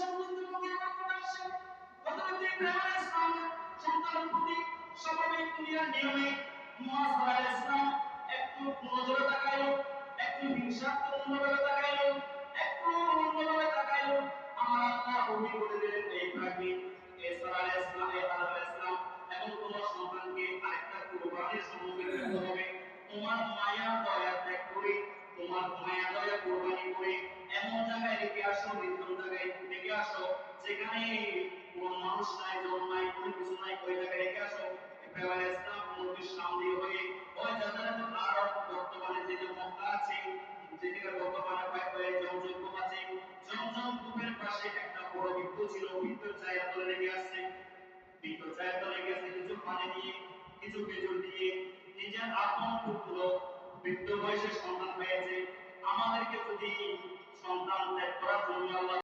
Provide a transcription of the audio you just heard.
সম্বন্ধে আসে হযরত ইব্রাহিম আলাইহিস সালাম সন্তানের প্রতি স্বাভাবিক দুনিয়ার নিয়মে মুহাজ আলাইহিস সালাম একটু নজরে তাকাইলো, একটু হিংসাত্মক নজরে তাকাইলো, একটু অন্যভাবে তাকাইলো। আমার আল্লাহ ওহি বলে দিলেন, ইব্রাহিম ঈসা আলাইহিস সালাম আলাইহিস সালাম এখন তোমার সন্তানকে আরেকটা কুরবানির সম্মুখীন হতে হবে। তোমার মায়া দয়া ত্যাগ করে, তোমার মায়া দয়া কুরবানি করে এমন জায়গায় রেখে আসো, নির্জন জায়গায় রেখে আসো যেখানে কোন মানুষ নাই, জন নাই, কোনো কিছু নাই, ওই জায়গায় রেখে আসো। ইব্রাহিম আলাইহিস সালাম নদীর সামনে হয়ে ওই জায়গাটাতে আরব বর্তমানে যে মক্কা আছে, যেখানে বর্তমানে পায় জমজম কূপ আছে, জমজম কূপের পাশে একটা বড় বৃক্ষ ছিল, বৃক্ষের ছায়া তলে লেগে আসছে। বৃক্ষের ছায়া তলে লেগে আছে, কিছু পানি দিয়ে, কিছু খেজুর দিয়ে নিজের আপন পুত্র বৃদ্ধ বয়সে সন্তান পেয়েছে। আমাদেরকে যদি সন্তান ত্যাগ করার জন্য আল্লাহ